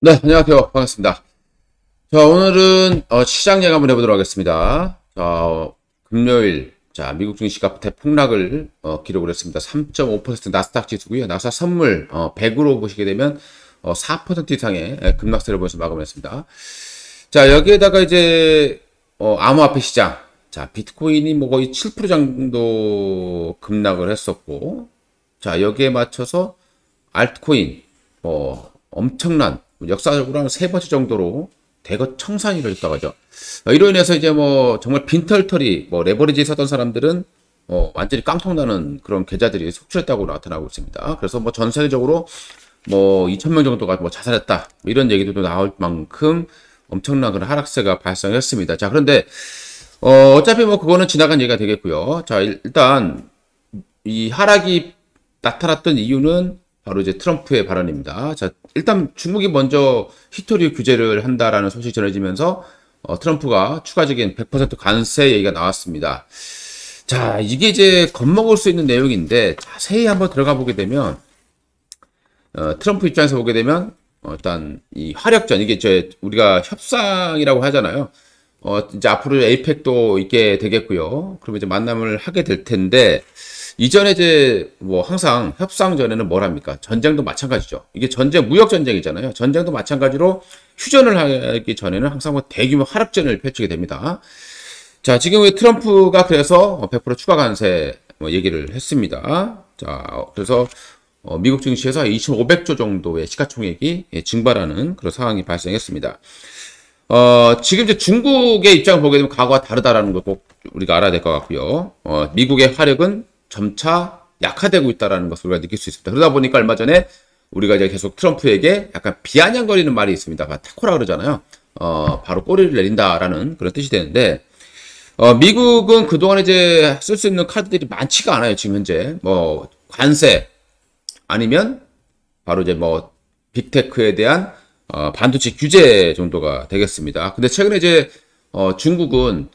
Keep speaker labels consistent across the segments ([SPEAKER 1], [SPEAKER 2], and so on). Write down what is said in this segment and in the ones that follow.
[SPEAKER 1] 네, 안녕하세요. 반갑습니다. 자, 오늘은 시장 예감 한번 해보도록 하겠습니다. 자, 금요일, 자, 미국 증시가 대폭락을 기록을 했습니다. 3.5% 나스닥 지수고요. 나스닥 선물 100으로 보시게 되면 4% 이상의 급락세를 보여서 마감을 했습니다. 자, 여기에다가 이제 암호화폐 시장, 자, 비트코인이 뭐 거의 7% 정도 급락을 했었고, 자, 여기에 맞춰서 알트코인 엄청난 역사적으로 한 세 번째 정도로 대거 청산이 이루어졌다고 하죠. 이로 인해서 이제 뭐 정말 빈털터리 레버리지 있었던 사람들은 완전히 깡통나는 그런 계좌들이 속출했다고 나타나고 있습니다. 그래서 뭐 전 세계적으로 뭐 2,000명 정도가 뭐 자살했다 이런 얘기들도 나올 만큼 엄청난 그런 하락세가 발생했습니다. 자, 그런데 어차피 뭐 그거는 지나간 얘기가 되겠고요. 자, 일단 이 하락이 나타났던 이유는 바로 이제 트럼프의 발언입니다. 자, 일단 중국이 먼저 히토리 규제를 한다라는 소식이 전해지면서 트럼프가 추가적인 100% 관세 얘기가 나왔습니다. 자, 이게 이제 겁먹을 수 있는 내용인데 자세히 한번 들어가 보게 되면 트럼프 입장에서 보게 되면 일단 이 화력전 이게 이제 우리가 협상이라고 하잖아요. 이제 앞으로 에이펙도 있게 되겠고요. 그럼 이제 만남을 하게 될 텐데 이전에 이제 뭐 항상 협상 전에는 뭘 합니까? 전쟁도 마찬가지죠. 이게 무역 전쟁이잖아요. 전쟁도 마찬가지로 휴전을 하기 전에는 항상 뭐 대규모 화력전을 펼치게 됩니다. 자, 지금 트럼프가 그래서 100% 추가 관세 얘기를 했습니다. 자, 그래서 미국 증시에서 2,500조 정도의 시가총액이 증발하는 그런 상황이 발생했습니다. 지금 이제 중국의 입장을 보게 되면 과거와 다르다라는 걸 꼭 우리가 알아야 될 것 같고요. 미국의 화력은 점차 약화되고 있다는 것을 우리가 느낄 수 있습니다. 그러다 보니까 얼마 전에 우리가 이제 계속 트럼프에게 약간 비아냥거리는 말이 있습니다. 타코라 그러잖아요. 바로 꼬리를 내린다라는 그런 뜻이 되는데, 미국은 그동안 이제 쓸 수 있는 카드들이 많지가 않아요. 지금 현재. 뭐, 관세, 아니면 바로 이제 뭐, 빅테크에 대한 반도체 규제 정도가 되겠습니다. 근데 최근에 이제, 중국은,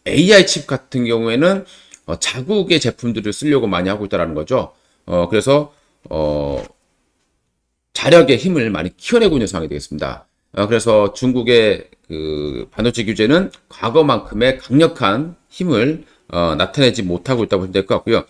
[SPEAKER 1] AI 칩 같은 경우에는 자국의 제품들을 쓰려고 많이 하고 있다는 거죠. 그래서 자력의 힘을 많이 키워내고 있는 상황이 되겠습니다. 그래서 중국의 그 반도체 규제는 과거만큼의 강력한 힘을 나타내지 못하고 있다고 보시면 될 것 같고요.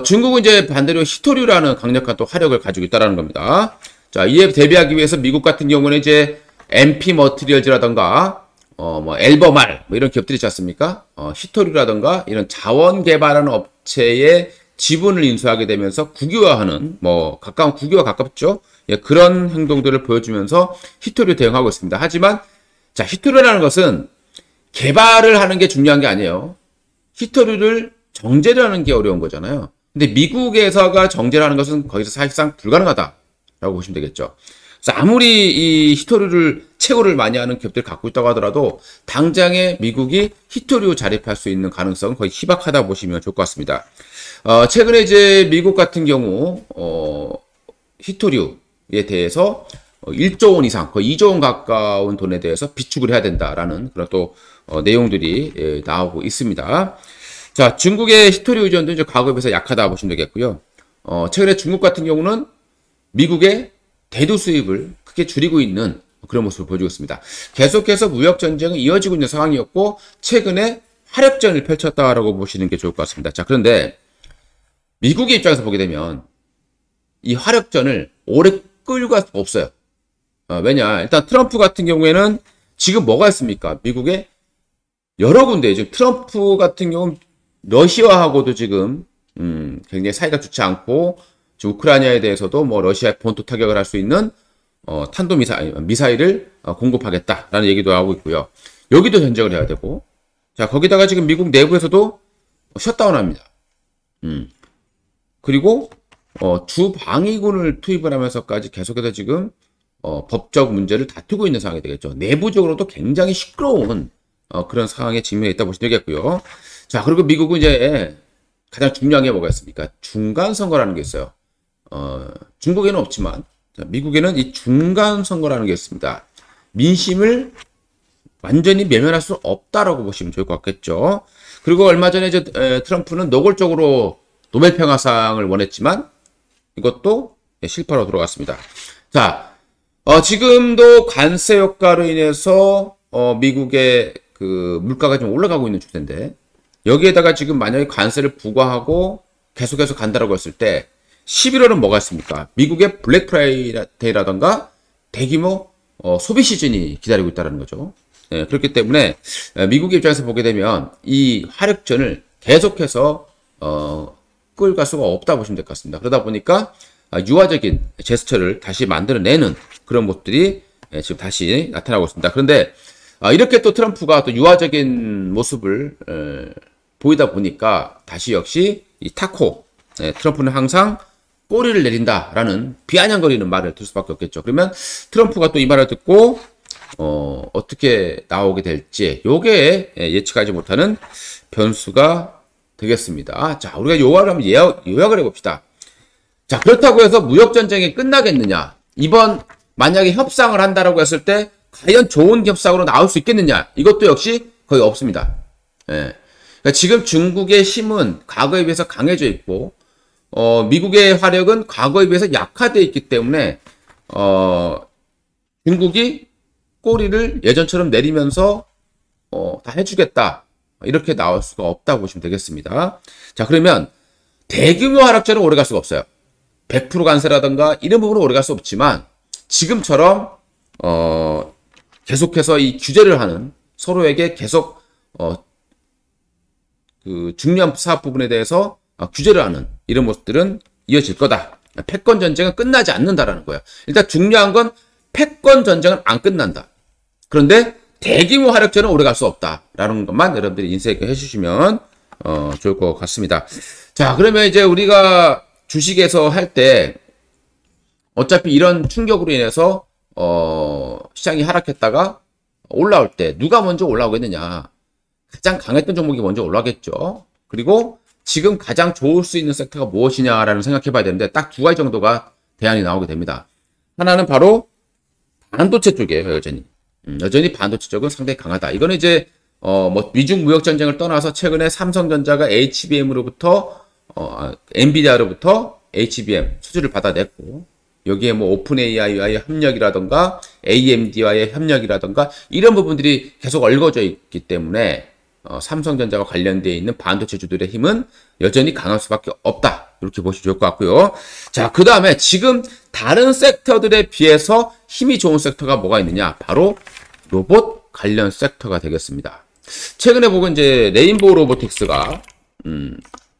[SPEAKER 1] 중국은 이제 반대로 히토류라는 강력한 또 화력을 가지고 있다는 겁니다. 자, 이에 대비하기 위해서 미국 같은 경우는 이제 MP 머티리얼즈라던가 뭐 엘버말 이런 기업들이 있지 않습니까? 히토류라던가 이런 자원 개발하는 업체의 지분을 인수하게 되면서 국유화하는 가까운 국유화 가깝죠. 예, 그런 행동들을 보여주면서 히토류 대응하고 있습니다. 하지만 자, 히토류라는 것은 개발을 하는 게 중요한 게 아니에요. 히토류를 정제를 하는 게 어려운 거잖아요. 근데 미국에서가 정제를 하는 것은 거기서 사실상 불가능하다라고 보시면 되겠죠. 그래서 아무리 이 히토류를 채굴을 많이 하는 기업들을 갖고 있다고 하더라도 당장에 미국이 히토류 자립할 수 있는 가능성은 거의 희박하다 보시면 좋을 것 같습니다. 최근에 이제 미국 같은 경우 히토류에 대해서 1조 원 이상, 거의 2조 원 가까운 돈에 대해서 비축을 해야 된다라는 그런 또 내용들이 나오고 있습니다. 자, 중국의 히토류 의존도 이제 과거에 비해서 약하다 보시면 되겠고요. 최근에 중국 같은 경우는 미국의 대두 수입을 크게 줄이고 있는 그런 모습을 보여주고 있습니다. 계속해서 무역 전쟁은 이어지고 있는 상황이었고 최근에 화력전을 펼쳤다라고 보시는 게 좋을 것 같습니다. 자, 그런데 미국의 입장에서 보게 되면 이 화력전을 오래 끌고 갈 수가 없어요. 왜냐? 일단 트럼프 같은 경우에는 지금 뭐가 있습니까? 미국에 여러 군데 지금 트럼프 같은 경우는 러시아하고도 지금 굉장히 사이가 좋지 않고 지금 우크라이나에 대해서도 뭐 러시아의 본토 타격을 할 수 있는 미사일을 공급하겠다라는 얘기도 하고 있고요. 여기도 전쟁을 해야 되고, 자, 거기다가 지금 미국 내부에서도 셧다운합니다. 그리고 주 방위군을 투입을 하면서까지 계속해서 지금 법적 문제를 다투고 있는 상황이 되겠죠. 내부적으로도 굉장히 시끄러운 그런 상황에 직면해 있다 보시면 되겠고요. 자, 그리고 미국은 이제 가장 중요한 게 뭐가 있습니까? 중간 선거라는 게 있어요. 중국에는 없지만 미국에는 이 중간 선거라는 게 있습니다. 민심을 완전히 외면할 수 없다라고 보시면 좋을 것 같겠죠. 그리고 얼마 전에 트럼프는 노골적으로 노벨 평화상을 원했지만 이것도 실패로 돌아갔습니다. 자, 지금도 관세 효과로 인해서 미국의 그 물가가 좀 올라가고 있는 추세인데 여기에다가 지금 만약에 관세를 부과하고 계속해서 간다라고 했을 때 11월은 뭐가 있습니까? 미국의 블랙 프라이데이라던가 대규모 소비 시즌이 기다리고 있다는 거죠. 예, 그렇기 때문에 미국 입장에서 보게 되면 이 화력전을 계속해서 끌고 갈 수가 없다 보시면 될 것 같습니다. 그러다 보니까 유화적인 제스처를 다시 만들어내는 그런 모습들이 지금 다시 나타나고 있습니다. 그런데 이렇게 또 트럼프가 또 유화적인 모습을 보이다 보니까 다시 역시 이 타코, 트럼프는 항상 꼬리를 내린다라는 비아냥거리는 말을 들 수밖에 없겠죠. 그러면 트럼프가 또 이 말을 듣고 어떻게 나오게 될지 요게 예측하지 못하는 변수가 되겠습니다. 자, 우리가 요약을 한번 요약을 해봅시다. 자, 그렇다고 해서 무역전쟁이 끝나겠느냐? 이번 만약에 협상을 한다라고 했을 때 과연 좋은 협상으로 나올 수 있겠느냐? 이것도 역시 거의 없습니다. 예. 그러니까 지금 중국의 힘은 과거에 비해서 강해져 있고 미국의 화력은 과거에 비해서 약화되어 있기 때문에 중국이 꼬리를 예전처럼 내리면서 다 해주겠다 이렇게 나올 수가 없다고 보시면 되겠습니다. 자, 그러면 대규모 하락세는 오래 갈 수가 없어요. 100% 관세라든가 이런 부분은 오래 갈 수 없지만 지금처럼 계속해서 이 규제를 하는 서로에게 계속 그 중요한 사업 부분에 대해서 규제를 하는 이런 모습들은 이어질 거다. 패권 전쟁은 끝나지 않는다라는 거예요. 일단 중요한 건 패권 전쟁은 안 끝난다. 그런데 대규모 화력전은 오래 갈 수 없다라는 것만 여러분들이 인식해 주시면 좋을 것 같습니다. 자, 그러면 이제 우리가 주식에서 할 때 어차피 이런 충격으로 인해서 시장이 하락했다가 올라올 때 누가 먼저 올라오겠느냐? 가장 강했던 종목이 먼저 올라가겠죠. 그리고 지금 가장 좋을 수 있는 섹터가 무엇이냐라는 생각해 봐야 되는데 딱 두 가지 정도가 대안이 나오게 됩니다. 하나는 바로 반도체 쪽이에요. 여전히 반도체 쪽은 상당히 강하다. 이거는 이제 뭐 미중 무역 전쟁을 떠나서 최근에 삼성전자가 HBM으로부터 엔비디아로부터 HBM 수주를 받아냈고 여기에 뭐 오픈 AI와의 협력이라던가 AMD와의 협력이라던가 이런 부분들이 계속 얽어져 있기 때문에 삼성전자와 관련되어 있는 반도체주들의 힘은 여전히 강할 수밖에 없다. 이렇게 보시면 좋을 것 같고요. 자, 그 다음에 지금 다른 섹터들에 비해서 힘이 좋은 섹터가 뭐가 있느냐? 바로 로봇 관련 섹터가 되겠습니다. 최근에 보고 이제 레인보우 로보틱스가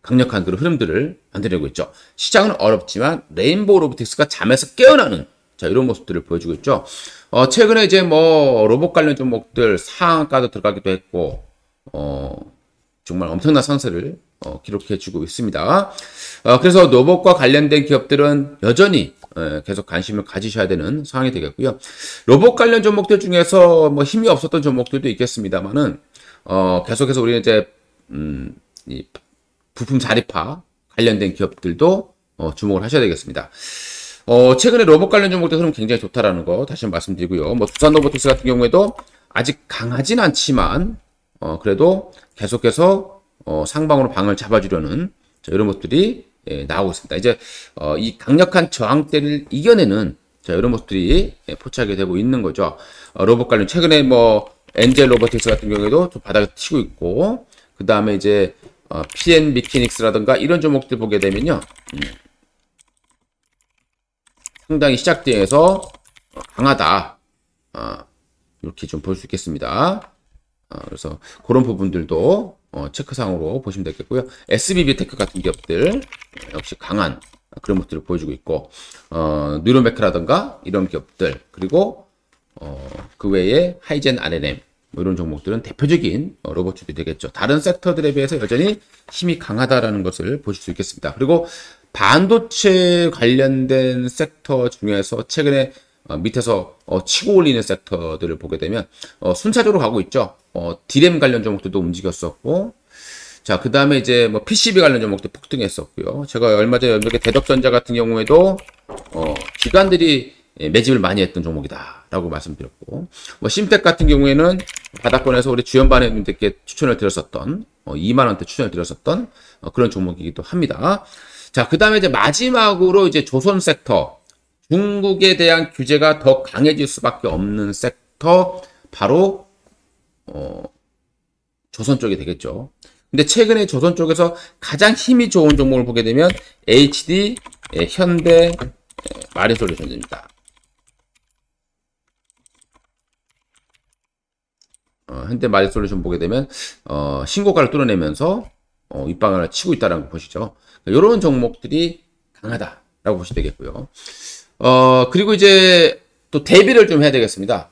[SPEAKER 1] 강력한 그런 흐름들을 만들어내고 있죠. 시장은 어렵지만 레인보우 로보틱스가 잠에서 깨어나는 자, 이런 모습들을 보여주고 있죠. 최근에 이제 뭐 로봇 관련 종목들 상한가도 들어가기도 했고 정말 엄청난 상승을 기록해주고 있습니다. 그래서 로봇과 관련된 기업들은 여전히 계속 관심을 가지셔야 되는 상황이 되겠고요. 로봇 관련 종목들 중에서 뭐 힘이 없었던 종목들도 있겠습니다만은 계속해서 우리는 이제 이 부품 자립화 관련된 기업들도 주목을 하셔야 되겠습니다. 최근에 로봇 관련 종목들 흐름 굉장히 좋다라는 거 다시 한번 말씀드리고요. 뭐 두산 로보틱스 같은 경우에도 아직 강하진 않지만 그래도 계속해서 상방으로 방을 잡아주려는 이런 것들이 나오고 있습니다. 이제 이 강력한 저항대를 이겨내는 이런 모습들이 포착이 되고 있는 거죠. 로봇 관련 최근에 뭐 엔젤 로보틱스 같은 경우에도 좀 바닥에 치고 있고 그 다음에 이제 PN 미케닉스라든가 이런 종목들 보게 되면요, 상당히 시작 대에서 강하다. 이렇게 좀 볼 수 있겠습니다. 그래서 그런 부분들도 체크상으로 보시면 되겠고요. SBB테크 같은 기업들 역시 강한 그런 모습들을 보여주고 있고 뉴로메크라든가 이런 기업들 그리고 그 외에 하이젠 RNM 뭐 이런 종목들은 대표적인 로봇주들이 되겠죠. 다른 섹터들에 비해서 여전히 힘이 강하다라는 것을 보실 수 있겠습니다. 그리고 반도체 관련된 섹터 중에서 최근에 밑에서 치고 올리는 섹터들을 보게 되면 순차적으로 가고 있죠. 디램 관련 종목들도 움직였었고, 자, 그 다음에 이제 뭐 PCB 관련 종목도 폭등했었고요. 제가 얼마 전에 대덕전자 같은 경우에도 기관들이 매집을 많이 했던 종목이다라고 말씀드렸고, 뭐 심텍 같은 경우에는 바닥권에서 우리 주연반님들께 추천을 드렸었던 2만 원대 추천을 드렸었던 그런 종목이기도 합니다. 자, 그 다음에 이제 마지막으로 이제 조선 섹터 중국에 대한 규제가 더 강해질 수밖에 없는 섹터 바로 조선 쪽이 되겠죠. 근데 최근에 조선 쪽에서 가장 힘이 좋은 종목을 보게 되면 HD, 현대, 마린솔루션입니다. 현대 마린솔루션 보게 되면 신고가를 뚫어내면서 윗방을 치고 있다는 거 보시죠. 이런 종목들이 강하다라고 보시면 되겠고요. 그리고 이제 또 대비를 좀 해야 되겠습니다.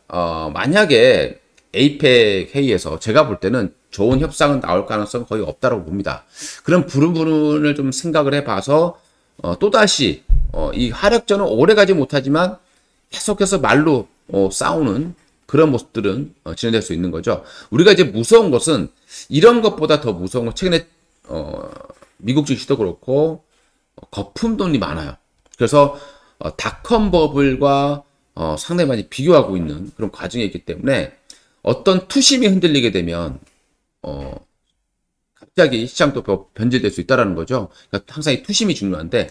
[SPEAKER 1] 만약에 에이펙 회의에서 제가 볼 때는 좋은 협상은 나올 가능성은 거의 없다고 봅니다. 그런 부분을 좀 생각을 해봐서 또다시 이 하락전은 오래가지 못하지만 계속해서 말로 싸우는 그런 모습들은 진행될 수 있는 거죠. 우리가 이제 무서운 것은 이런 것보다 더 무서운 건 최근에 미국 증시도 그렇고 거품 돈이 많아요. 그래서 닷컴 버블과 상당히 많이 비교하고 있는 그런 과정이 있기 때문에 어떤 투심이 흔들리게 되면 갑자기 시장도 변질될 수 있다는 거죠. 그러니까 항상 이 투심이 중요한데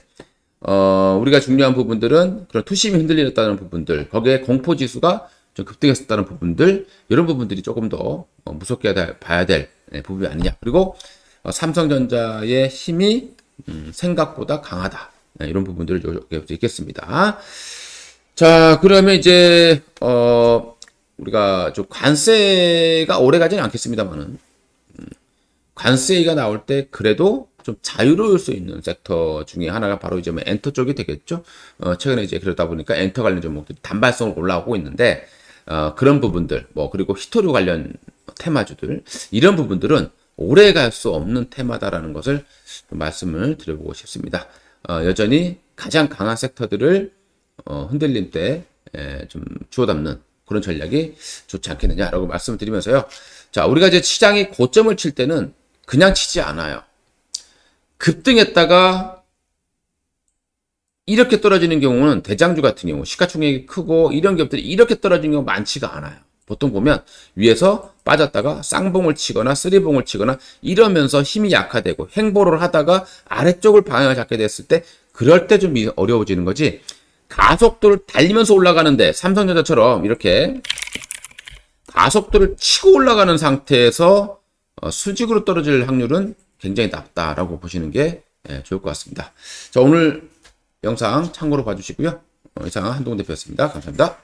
[SPEAKER 1] 우리가 중요한 부분들은 그런 투심이 흔들렸다는 부분들, 거기에 공포지수가 좀 급등했었다는 부분들, 이런 부분들이 조금 더 무섭게 봐야 될 부분이 아니냐. 그리고 삼성전자의 힘이 생각보다 강하다. 이런 부분들을 여기 있겠습니다. 자, 그러면 이제 우리가 좀 관세가 오래 가지는 않겠습니다만은 관세가 나올 때 그래도 좀 자유로울 수 있는 섹터 중에 하나가 바로 이제 엔터 쪽이 되겠죠. 최근에 이제 그러다 보니까 엔터 관련 종목들이 단발성으로 올라오고 있는데 그런 부분들 그리고 히토류 관련 테마주들 이런 부분들은 오래 갈 수 없는 테마다라는 것을 좀 말씀을 드려보고 싶습니다. 여전히 가장 강한 섹터들을 흔들림 때 좀 주워 담는 그런 전략이 좋지 않겠느냐라고 말씀을 드리면서요. 자, 우리가 이제 시장이 고점을 칠 때는 그냥 치지 않아요. 급등했다가 이렇게 떨어지는 경우는 대장주 같은 경우 시가총액이 크고 이런 기업들이 이렇게 떨어지는 경우 많지가 않아요. 보통 보면 위에서 빠졌다가 쌍봉을 치거나 쓰리봉을 치거나 이러면서 힘이 약화되고 횡보를 하다가 아래쪽을 방향을 잡게 됐을 때 그럴 때 좀 어려워지는 거지. 가속도를 달리면서 올라가는데 삼성전자처럼 이렇게 가속도를 치고 올라가는 상태에서 수직으로 떨어질 확률은 굉장히 낮다라고 보시는 게 좋을 것 같습니다. 자, 오늘 영상 참고로 봐주시고요. 이상 한동훈 대표였습니다. 감사합니다.